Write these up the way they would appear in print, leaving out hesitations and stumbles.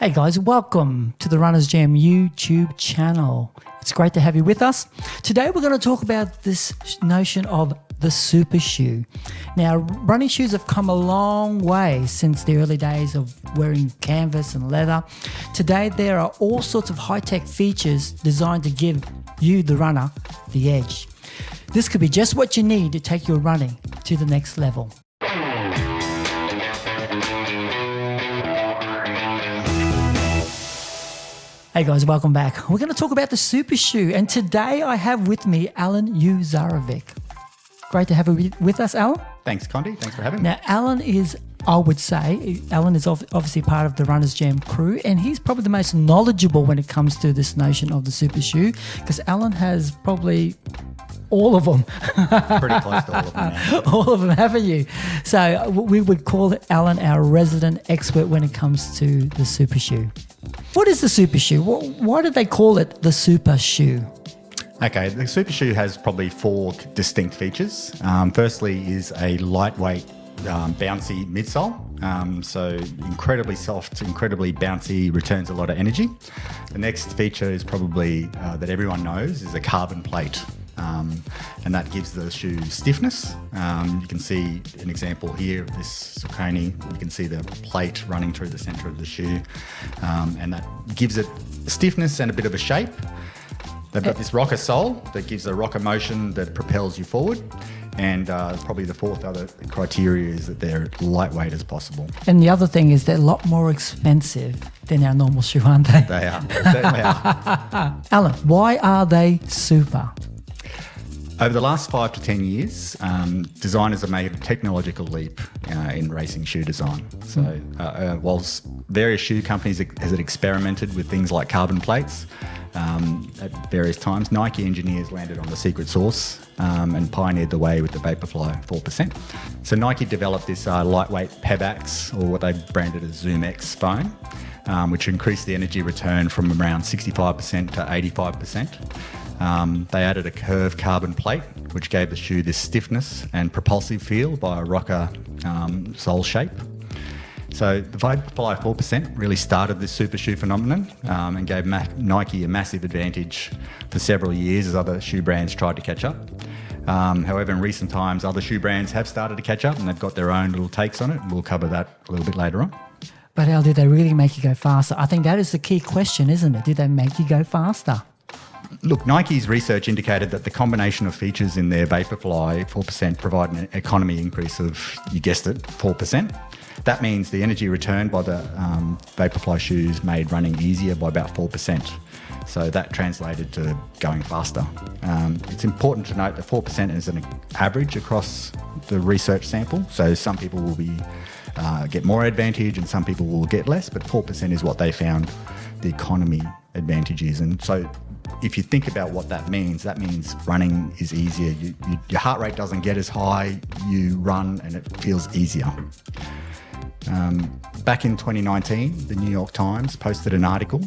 Hey guys, welcome to the Runners Jam YouTube channel. It's great to have you with us. Today we're going to talk about this notion of the super shoe. Now, running shoes have come a long way since the early days of wearing canvas and leather. Today there are all sorts of high-tech features designed to give you, the runner, the edge. This could be just what you need to take your running to the next level. Hey guys, welcome back. We're going to talk about the super shoe, and today I have with me Alan Uzarovic. Great to have you with us, Alan. Thanks, Condi. Thanks for having me. Now, Alan is, I would say, Alan is obviously part of the Runners Jam crew, and he's probably the most knowledgeable when it comes to this notion of the super shoe, because Alan has probably all of them. Pretty close to all of them now. All of them, haven't you? So we would call Alan our resident expert when it comes to the super shoe. What is the super shoe? Why did they call it the super shoe? Okay, the super shoe has probably four distinct features. Firstly is a lightweight, bouncy midsole. So incredibly soft, incredibly bouncy, returns a lot of energy. The next feature is probably that everyone knows is a carbon plate. And that gives the shoe stiffness. You can see an example here of this Saucony. You can see the plate running through the centre of the shoe, and that gives it stiffness and a bit of a shape. They've got this rocker sole that gives a rocker motion that propels you forward. And probably the fourth other criteria is that they're lightweight as possible. And the other thing is they're a lot more expensive than our normal shoe, aren't they? They are. They certainly are. Alan, why are they super? Over the last 5 to 10 years, designers have made a technological leap in racing shoe design. So whilst various shoe companies have experimented with things like carbon plates at various times, Nike engineers landed on the secret sauce and pioneered the way with the Vaporfly 4%. So Nike developed this lightweight Pebax, or what they branded as Zoom X foam, which increased the energy return from around 65% to 85%. They added a curved carbon plate, which gave the shoe this stiffness and propulsive feel by a rocker sole shape. So the Vaporfly 4% really started this super shoe phenomenon and gave Nike a massive advantage for several years as other shoe brands tried to catch up. However, in recent times, other shoe brands have started to catch up and they've got their own little takes on it. We'll cover that a little bit later on. But Al, did they really make you go faster? I think that is the key question, isn't it? Did they make you go faster? Look, Nike's research indicated that the combination of features in their Vaporfly 4% provide an economy increase of, you guessed it, 4%. That means the energy returned by the Vaporfly shoes made running easier by about 4%. So that translated to going faster. It's important to note that 4% is an average across the research sample. So some people will get more advantage and some people will get less, but 4% is what they found the economy advantage is. And so if you think about what that means running is easier. Your heart rate doesn't get as high, you run and it feels easier. Back in 2019, the New York Times posted an article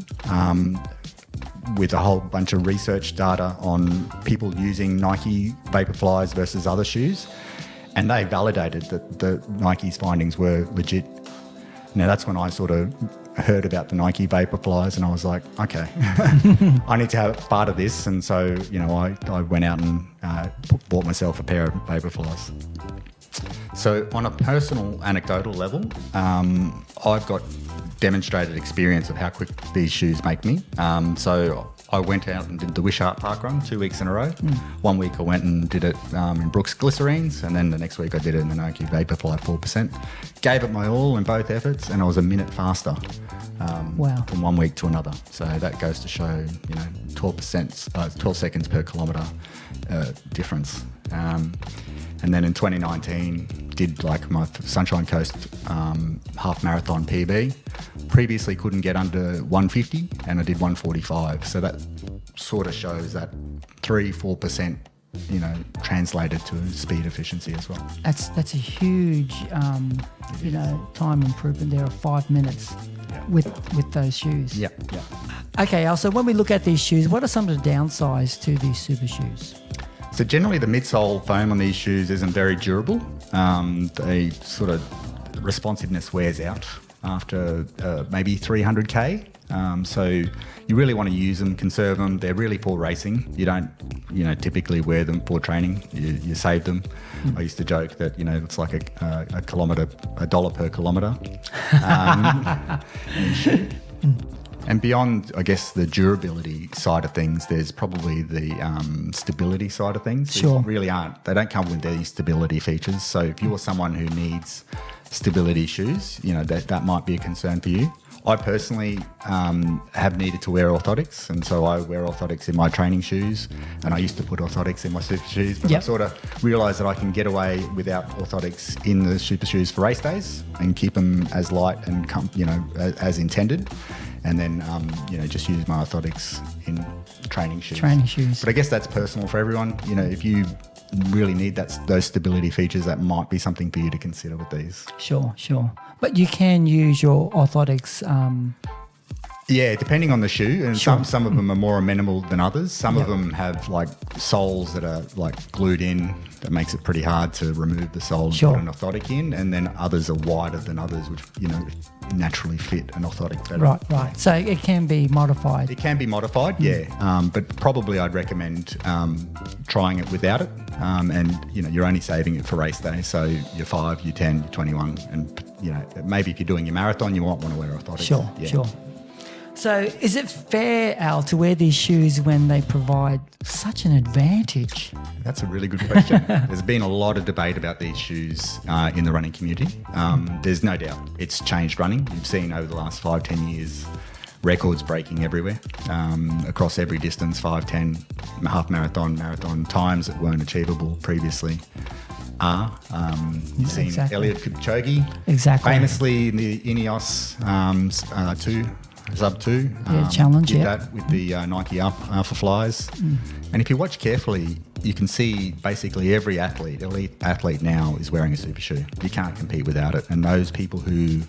with a whole bunch of research data on people using Nike Vaporflies versus other shoes, and they validated that the Nike's findings were legit. Now that's when I sort of heard about the Nike Vaporflies and I was like, okay, I need to have part of this. And so, I went out and bought myself a pair of Vaporflies. So on a personal anecdotal level, I've got demonstrated experience of how quick these shoes make me. So I went out and did the Wishart Park Run 2 weeks in a row. 1 week I went and did it in Brooks Glycerines, and then the next week I did it in the Nike Vaporfly 4%. Gave it my all in both efforts, and I was a minute faster from 1 week to another. So that goes to show, 12 seconds per kilometre difference. And then in 2019, did like my Sunshine Coast half marathon PB. Previously couldn't get under 150 and I did 145. So that sort of shows that 3-4%, translated to speed efficiency as well. That's a huge, time improvement there of 5 minutes with those shoes. Yeah. Okay, Al, so when we look at these shoes, what are some of the downsides to these super shoes? So generally the midsole foam on these shoes isn't very durable. They sort of responsiveness wears out after maybe 300k. So you really want to use them, conserve them. They're really for racing. You don't, typically wear them for training. You save them. I used to joke that, it's like a kilometre, $1 per kilometre. And beyond, I guess, the durability side of things, there's probably the stability side of things. Sure. They don't come with any stability features. So if you're someone who needs stability shoes, that might be a concern for you. I personally have needed to wear orthotics, and so I wear orthotics in my training shoes, and I used to put orthotics in my super shoes, but I sort of realised that I can get away without orthotics in the super shoes for race days and keep them as light and as intended, and then just use my orthotics in training shoes. Training shoes. But I guess that's personal for everyone. If you really need those stability features, that might be something for you to consider with these. Sure. But you can use your orthotics. Yeah, depending on the shoe, and some of them are more amenable than others. Some of them have like soles that are like glued in. That makes it pretty hard to remove the sole and put an orthotic in, and then others are wider than others, which naturally fit an orthotic better. Right. So it can be modified. It can be modified, yeah. But probably I'd recommend trying it without it. And you're only saving it for race day, so you're 5, you're 10, you're 21, and maybe if you're doing your marathon, you might want to wear orthotics. Sure. So is it fair, Al, to wear these shoes when they provide such an advantage? That's a really good question. There's been a lot of debate about these shoes in the running community. There's no doubt it's changed running. You've seen over the last 5-10 years records breaking everywhere, across every distance, 5, 10, half marathon times that weren't achievable previously are. You've seen Eliud Kipchoge famously in the Ineos Sub 2 challenge, did that with the Nike Alpha Flies. And if you watch carefully, you can see basically every elite athlete now is wearing a super shoe. You can't compete without it. And those people who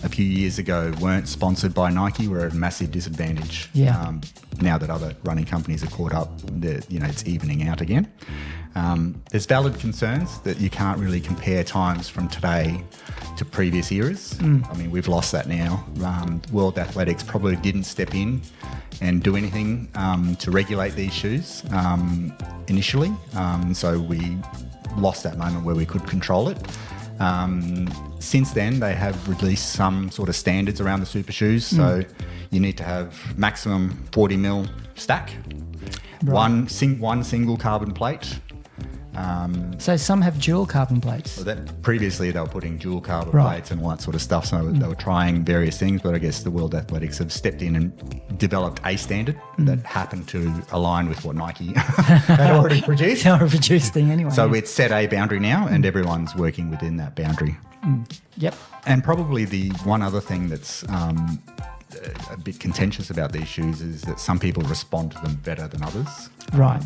a few years ago weren't sponsored by Nike were at a massive disadvantage. Now that other running companies are caught up, it's evening out again. There's valid concerns that you can't really compare times from today to previous eras. I mean, we've lost that now. World Athletics probably didn't step in and do anything to regulate these shoes initially. So we lost that moment where we could control it. Since then, they have released some sort of standards around the super shoes. So you need to have maximum 40 mil stack, one single carbon plate. So some have dual carbon plates. Well, previously they were putting dual carbon plates and all that sort of stuff. So they were trying various things, but I guess the World Athletics have stepped in and developed a standard that happened to align with what Nike had already produced. They already produced thing anyway. So it's set a boundary now, and everyone's working within that boundary. Yep. And probably the one other thing that's a bit contentious about these shoes is that some people respond to them better than others. Right.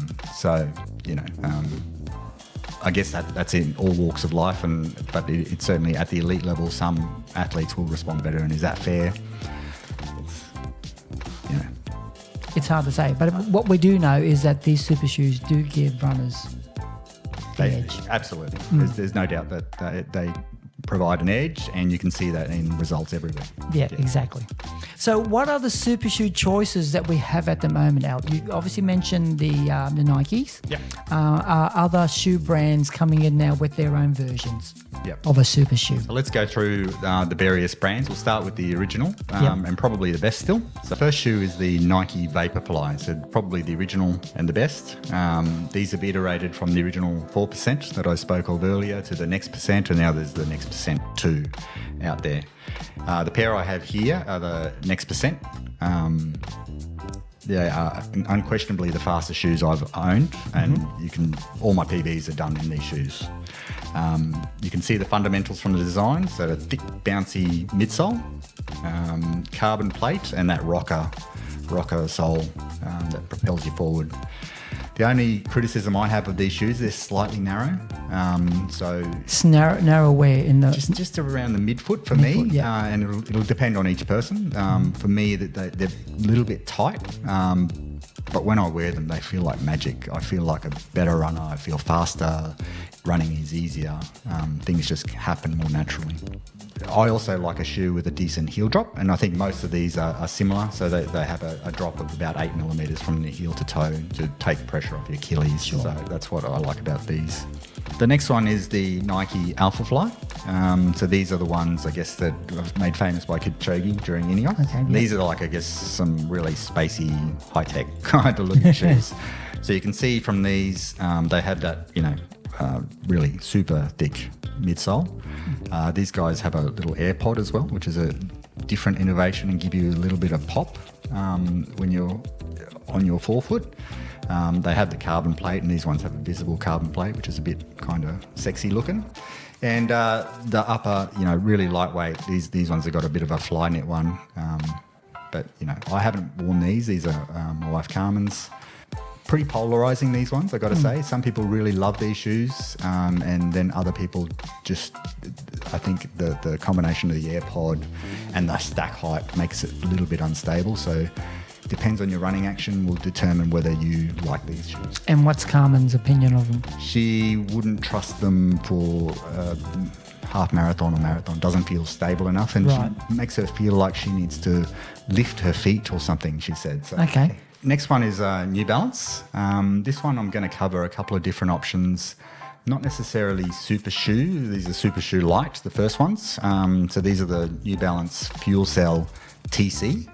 I guess that's in all walks of life, but it's certainly at the elite level, some athletes will respond better. And is that fair? It's hard to say. But what we do know is that these super shoes do give runners the edge. Absolutely. There's no doubt that they provide an edge, and you can see that in results everywhere. Yeah, exactly. So what are the super shoe choices that we have at the moment, Al? You obviously mentioned the Nikes. Yep. Are other shoe brands coming in now with their own versions of a super shoe? So let's go through the various brands. We'll start with the original and probably the best still. So the first shoe is the Nike Vaporfly. So probably the original and the best. These have iterated from the original 4% that I spoke of earlier to the next percent, and now there's the next percent 2 out there. The pair I have here are the next percent. They are unquestionably the fastest shoes I've owned, and all my PBs are done in these shoes. You can see the fundamentals from the design, so the thick, bouncy midsole, carbon plate, and that rocker sole that propels you forward. The only criticism I have of these shoes, they're slightly narrow. It's narrow where in the just around the midfoot for me, and it'll depend on each person. For me, they're a little bit tight, but when I wear them, they feel like magic. I feel like a better runner. I feel faster. running is easier. Things just happen more naturally. I also like a shoe with a decent heel drop, and I think most of these are similar. So they have a drop of about 8 millimeters from the heel to toe to take pressure off your Achilles. Sure. So that's what I like about these. The next one is the Nike Alpha Fly. So these are the ones, I guess, that were made famous by Kipchoge during Ineos. Okay, yeah. These are like, I guess, some really spacey, high-tech kind of looking shoes. So you can see from these, they have that, really super thick midsole. These guys have a little air pod as well, which is a different innovation and give you a little bit of pop when you're on your forefoot. They have the carbon plate, and these ones have a visible carbon plate, which is a bit kind of sexy looking. And the upper, really lightweight. These ones have got a bit of a Flyknit one. But, I haven't worn these. These are my wife Carmen's. Pretty polarizing, these ones, I got to say. Some people really love these shoes, and then other people just, I think the combination of the AirPod and the stack height makes it a little bit unstable. So depends on your running action, will determine whether you like these shoes. And what's Carmen's opinion of them? She wouldn't trust them for half marathon or marathon. Doesn't feel stable enough, and Right. she makes her feel like she needs to lift her feet or something, she said. So. Okay. Next one is New Balance. This one I'm going to cover a couple of different options. Not necessarily super shoe. These are super shoe light, the first ones. So these are the New Balance Fuel Cell TC.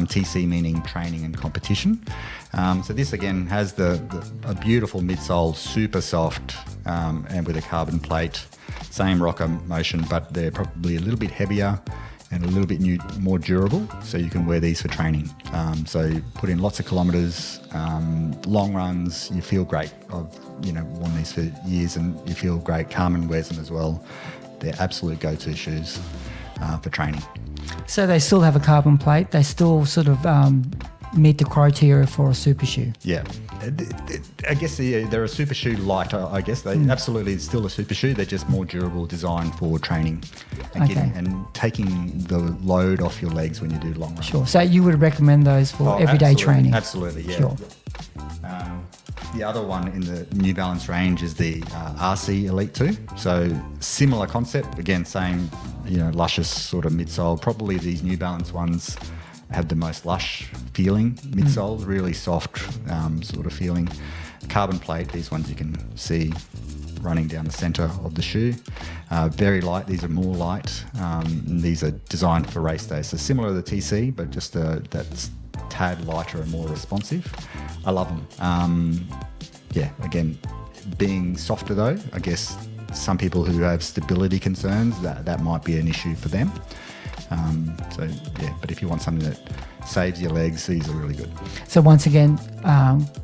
TC meaning training and competition. So this again has a beautiful midsole, super soft, and with a carbon plate. Same rocker motion, but they're probably a little bit heavier and a little bit more durable, so you can wear these for training. So you put in lots of kilometres, long runs, you feel great. I've worn these for years and you feel great. Carmen wears them as well. They're absolute go-to shoes for training. So they still have a carbon plate. They still sort of meet the criteria for a super shoe. Yeah. I guess they're a super shoe light, I guess. They absolutely, it's still a super shoe. They're just more durable, designed for training and, Okay. and taking the load off your legs when you do long runs. Sure. So you would recommend those for everyday absolutely, training? Absolutely, yeah. Sure. The other one in the New Balance range is the RC Elite 2. So similar concept, again, same, luscious sort of midsole. Probably these New Balance ones have the most lush feeling midsole, really soft sort of feeling. Carbon plate, these ones you can see running down the centre of the shoe. Very light, these are more light. And these are designed for race day. So similar to the TC, but just that's tad lighter and more responsive. I love them. Again, being softer though, I guess some people who have stability concerns, that might be an issue for them. But if you want something that saves your legs, these are really good. So once again,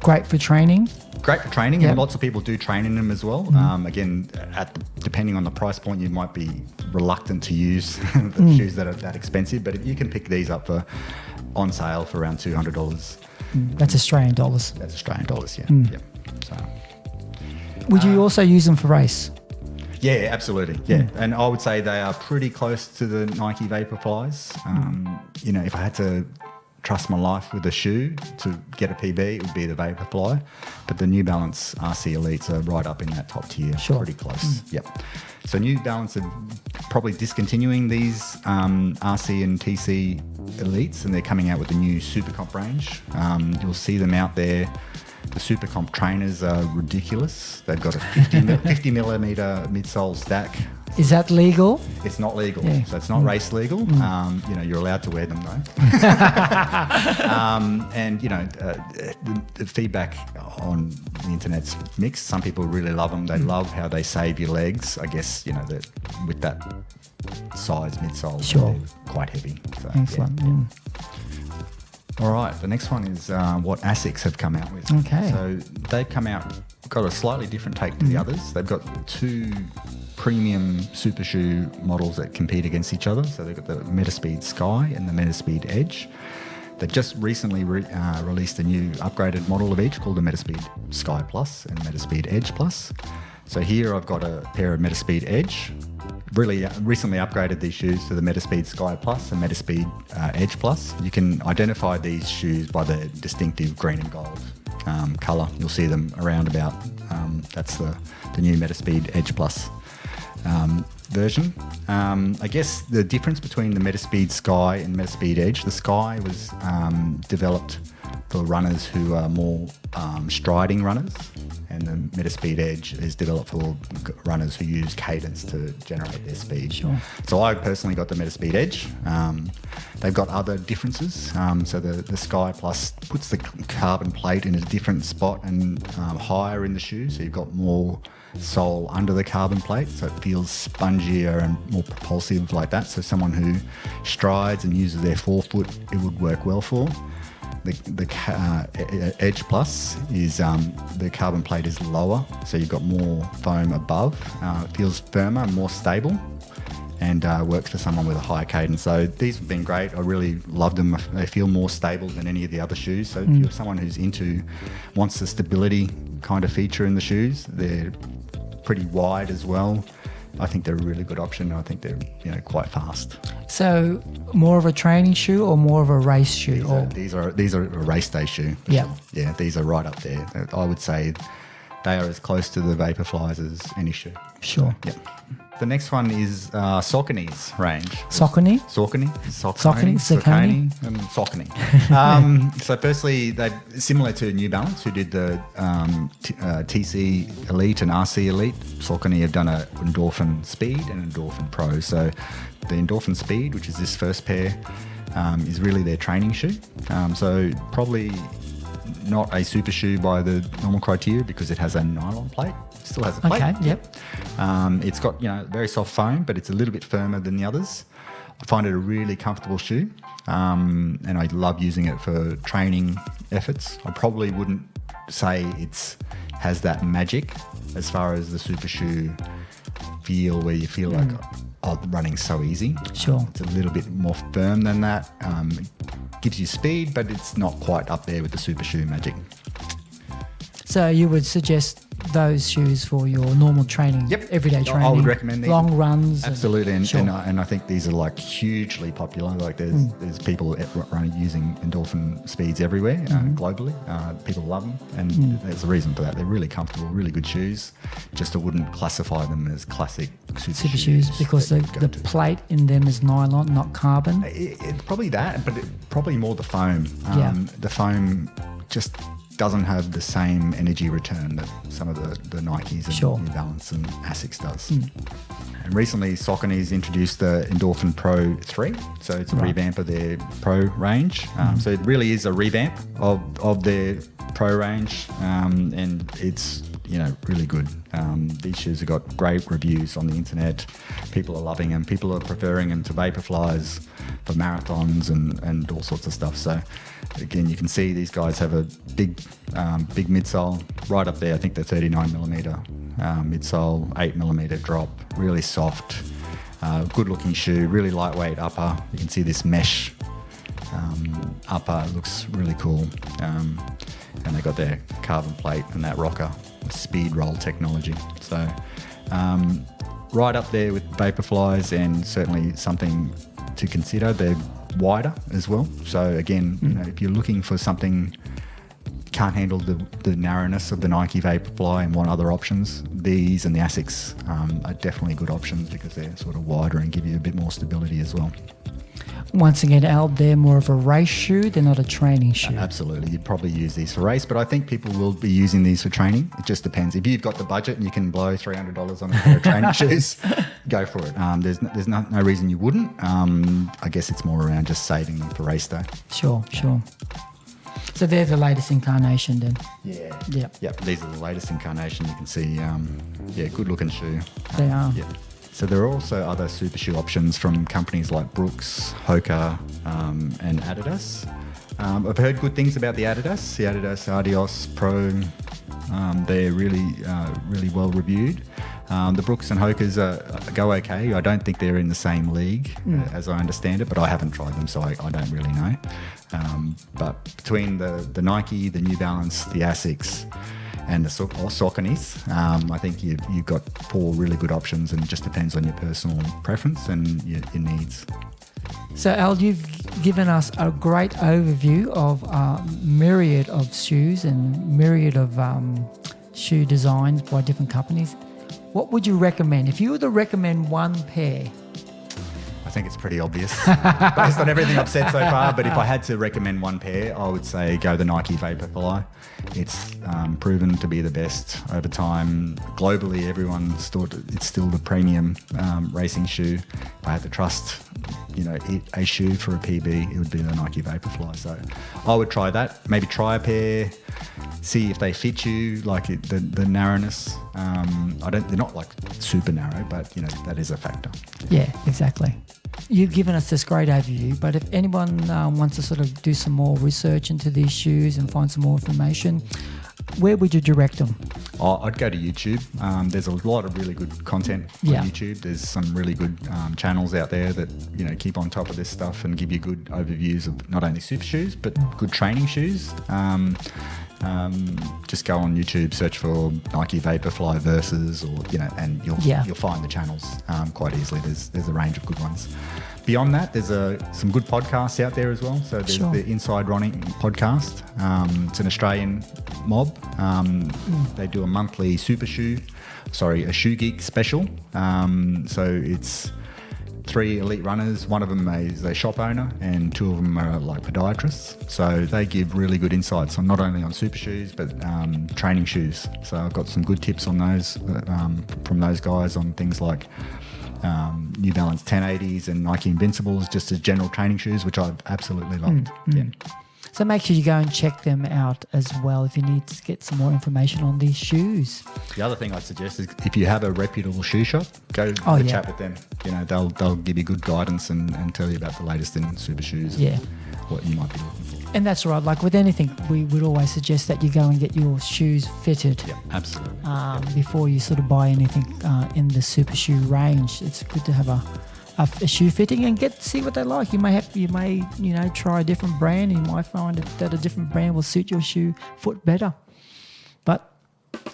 great for training. Great for training, Yep. and lots of people do train in them as well. Again, depending on the price point, you might be reluctant to use the shoes that are that expensive, but if you can pick these up on sale for around $200. That's Australian dollars. That's Australian dollars, yeah. Yep. So, Would you also use them for race? yeah, absolutely. Yeah. And I would say they are pretty close to the Nike Vaporflies. If I had to trust my life with a shoe to get a PB, it would be the Vaporfly. But the New Balance RC Elites are right up in that top tier. Sure. Pretty close. Yep. So New Balance are probably discontinuing these RC and TC Elites, and they're coming out with the new Supercomp range. You'll see them out there. The Supercomp trainers are ridiculous. They've got a 50 millimeter midsole stack. Is that legal? It's not legal, Yeah. so it's not race legal. You're allowed to wear them though. The feedback on the internet's mixed. Some people really love them. They love how they save your legs. I guess with that size midsole, Sure. they're quite heavy. So, Excellent. yeah. Yeah. All right, the next one is what ASICS have come out with. Okay. So they've got a slightly different take to the others. They've got two premium super shoe models that compete against each other. So they've got the Metaspeed Sky and the Metaspeed Edge. They've just recently released a new upgraded model of each called the Metaspeed Sky Plus and Metaspeed Edge Plus. So here I've got a pair of Metaspeed Edge. Really recently upgraded these shoes to the Metaspeed Sky Plus and Metaspeed Edge Plus. You can identify these shoes by their distinctive green and gold colour. You'll see them around about. That's the new Metaspeed Edge Plus version. I guess the difference between the Metaspeed Sky and Metaspeed Edge, the Sky was developed for runners who are more striding runners, and the Metaspeed Edge is developed for runners who use cadence to generate their speed. Sure. So I personally got the Metaspeed Edge. They've got other differences. So the Sky Plus puts the carbon plate in a different spot and higher in the shoe, so you've got more sole under the carbon plate, so it feels spongier and more propulsive like that. So someone who strides and uses their forefoot, it would work well for. The Edge Plus is the carbon plate is lower, so you've got more foam above. It feels firmer, more stable, and works for someone with a high cadence. So these have been great. I really love them. They feel more stable than any of the other shoes. So if you're someone who's wants the stability kind of feature in the shoes, they're pretty wide as well. I think they're a really good option. I think they're quite fast. So more of a training shoe or more of a race shoe? These are a race day shoe. Yeah. Yeah, these are right up there. I would say they are as close to the Vaporflies as any shoe. Sure. Yeah. The next one is Saucony's range. Saucony? Saucony, and Saucony. So firstly, they're similar to New Balance, who did the TC Elite and RC Elite. Saucony have done an Endorphin Speed and Endorphin Pro. So the Endorphin Speed, which is this first pair, is really their training shoe. So probably not a super shoe by the normal criteria because it has a nylon plate. Still has a plate. Okay, yep. It's got very soft foam, but it's a little bit firmer than the others. I find it a really comfortable shoe, and I love using it for training efforts. I probably wouldn't say it has that magic as far as the super shoe feel, where you feel like, oh, running's so easy. Sure. It's a little bit more firm than that. It gives you speed, but it's not quite up there with the super shoe magic. So you would suggest those shoes for your normal training, everyday training? I would recommend these. Long runs. Absolutely, and, sure. and I think these are like hugely popular. Like there's people using Endorphin Speeds everywhere globally. People love them, and there's a reason for that. They're really comfortable, really good shoes. Just I wouldn't classify them as classic super shoes because the plate in them is nylon, not carbon. It's probably that, but probably more the foam. The foam just doesn't have the same energy return that some of the Nikes and New Balance and Asics does. And recently, Saucony's introduced the Endorphin Pro 3, so it's a revamp of their Pro range. So it really is a revamp of their Pro range, and it's really good. These shoes have got great reviews on the internet. People are loving them. People are preferring them to Vaporflies for marathons and all sorts of stuff. So again, you can see these guys have a big midsole right up there. I think they're 39mm midsole, 8mm drop, really soft, good looking shoe, really lightweight upper. You can see this mesh upper looks really cool. And they got their carbon plate and that rocker with speed roll technology. So right up there with Vaporflies, and certainly something to consider. They're wider as well. So again, if you're looking for something, can't handle the narrowness of the Nike Vaporfly and want other options, these and the Asics are definitely good options because they're sort of wider and give you a bit more stability as well. Once again, Al, they're more of a race shoe. They're not a training shoe. Absolutely. You'd probably use these for race, but I think people will be using these for training. It just depends. If you've got the budget and you can blow $300 on a pair of training shoes, go for it. There's no reason you wouldn't. I guess it's more around just saving them for race day. Sure. So they're the latest incarnation then? Yeah. These are the latest incarnation. You can see, good looking shoe. They are. Yeah. So there are also other super shoe options from companies like Brooks, Hoka, and Adidas. I've heard good things about the Adidas Adios Pro. They're really well reviewed. The Brooks and Hokas go okay. I don't think they're in the same league as I understand it, but I haven't tried them, so I don't really know. But between the Nike, the New Balance, the Asics, and the Saucony's, I think you've got 4 really good options, and it just depends on your personal preference and your needs. So Al, you've given us a great overview of a myriad of shoes and myriad of shoe designs by different companies. What would you recommend? If you were to recommend one pair, I think it's pretty obvious based on everything I've said so far. But if I had to recommend one pair, I would say go the Nike Vaporfly. It's proven to be the best over time. Globally, everyone's thought it's still the premium racing shoe. If I had to trust, a shoe for a PB, it would be the Nike Vaporfly. So I would try that. Maybe try a pair, see if they fit you, like the narrowness. They're not like super narrow, but that is a factor. Yeah, exactly. You've given us this great overview, but if anyone wants to sort of do some more research into these shoes and find some more information, where would you direct them? I'd go to YouTube. There's a lot of really good content on YouTube. There's some really good channels out there that keep on top of this stuff and give you good overviews of not only super shoes but good training shoes. Just go on YouTube, search for Nike Vaporfly Versus, and you'll find the channels quite easily. There's a range of good ones. Beyond that, there's some good podcasts out there as well. So there's the Inside Running podcast. It's an Australian mob. They do a monthly a Shoe Geek special. So it's 3 elite runners. One of them is a shop owner and 2 of them are like podiatrists. So they give really good insights on not only on super shoes but training shoes. So I've got some good tips on those from those guys on things like New Balance 1080s and Nike Invincibles, just as general training shoes, which I've absolutely loved. Yeah. So make sure you go and check them out as well if you need to get some more information on these shoes. The other thing I'd suggest is if you have a reputable shoe shop, go have a chat with them. They'll give you good guidance and tell you about the latest in super shoes and what you might be looking for. And that's right. Like with anything, we would always suggest that you go and get your shoes fitted. Yeah, absolutely. Before you sort of buy anything in the super shoe range. It's good to have a shoe fitting and see what they like. You may try a different brand. And you might find that a different brand will suit your shoe foot better. But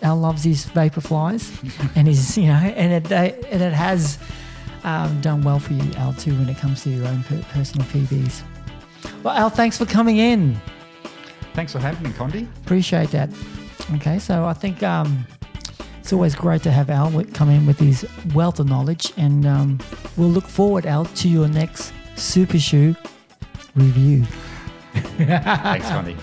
Al loves his Vaporflies, and it has done well for you, Al, too, when it comes to your own personal PBs. Well, Al, thanks for coming in. Thanks for having me, Condi. Appreciate that. Okay, so I think it's always great to have Al come in with his wealth of knowledge, and we'll look forward, Al, to your next super shoe review. Thanks, Condi.